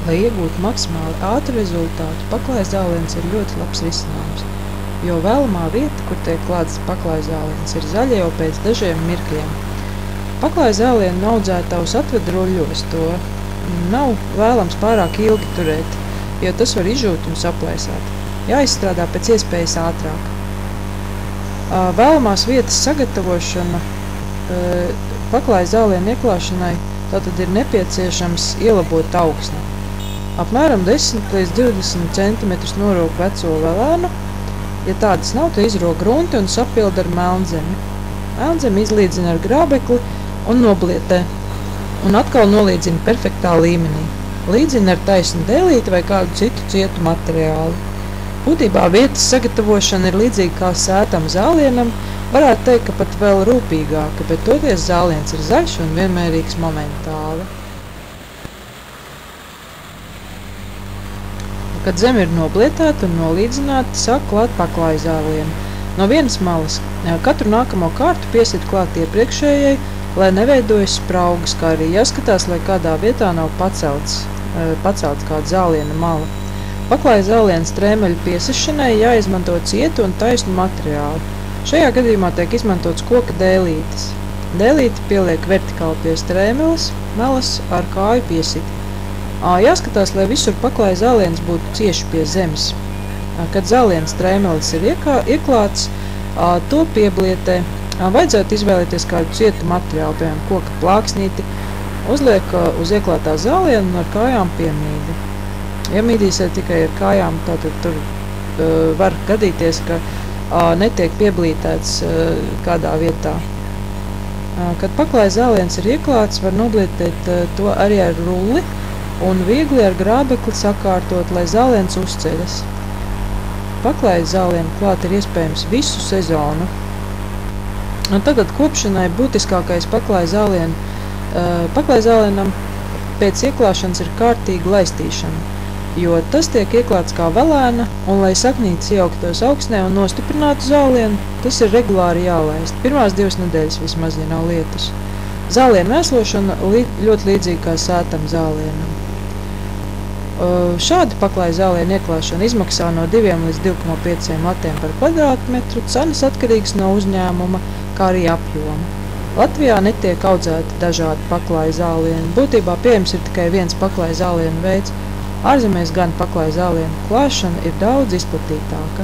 Lai iegūtu maksimāli ātru rezultātu, paklājzāliens ir ļoti labs risinājums, jo vēlamā vieta, kur tiek klāts paklājzāliens, ir zaļa jau pēc dažiem mirkļiem. Paklājzālienu audzētājus atved ruļļos, to nav vēlams pārāk ilgi turēt, jo tas var izžūt un saplēsāt. Jāizstrādā pēc iespējas ātrāk. Vēlamās vietas sagatavošana paklājzālienu ieklāšanai tātad ir nepieciešams ielabot augsni. Apmēram 10 līdz 20 cm norūk veco velēnu. Ja tādas nav, tad izrok grunti un sapilda ar melnzemi. Melnzemi izlīdzina ar grābekli un noblietē, un atkal nolīdzina perfektā līmenī. Līdzina ar taisnu dēlīti vai kādu citu cietu materiālu. Būtībā vietas sagatavošana ir līdzīga kā sētam zālienam, varētu teikt, ka pat vēl rūpīgāka, bet toties zāliens ir zaļš un vienmērīgs momentāli. Kad zeme ir noblietēta un nolīdzināta, sāk klāt paklājzālienu. No vienas malas katru nākamo kārtu piesit klāt iepriekšējai, lai neveidojas spraugas, kā arī jāskatās, lai kādā vietā nav pacelts kāda zāliena mala. Paklājzālienu strēmeļu piesišanai jāizmanto cietu un taisnu materiālu. Šajā gadījumā tiek izmantots koka dēlītes. Dēlīti pieliek vertikāli pie strēmeles, malas ar kāju piesiti. Jāskatās, lai visur paklājzāliens būtu cieši pie zemes. Kad zāliens strēmelis ir ieklāts, to pieblietē. Vajadzētu izvēlēties kādu cietu materiālu, piemēram, koka plāksnīti, uzliek uz ieklātā zālienu un ar kājām piemīdi. Ja mīdīsiet tikai ar kājām, tātad tur var gadīties, ka netiek pieblītēts kādā vietā. Kad paklājzāliens ir ieklāts, var noblietēt to arī ar rulli un viegli ar grābekli sakārtot, lai zāliens uzceļas. Paklājzālienu klāt ir iespējams visu sezonu. Un tagad kopšanai būtiskākais paklājzālienam pēc ieklāšanas ir kārtīga laistīšana, jo tas tiek ieklāts kā velēna, un lai saknītes iejauktos augsnē un nostiprinātu zālienu, tas ir regulāri jālaist. Pirmās 2 nedēļas vismaz, ja nav lietus. Zālienu mēslošana ļoti līdzīga kā sētam zālienam. Šāda paklājzālienu ieklāšana izmaksā no 2 līdz 2,5 latiem par kvadrātmetru, cenas atkarīgas no uzņēmuma, kā arī apjoma. Latvijā netiek audzēti dažādi paklājzālieni. Būtībā pieejams ir tikai viens paklājzālienu veids. Ārzemēs gan paklājzālienu klāšana ir daudz izplatītāka.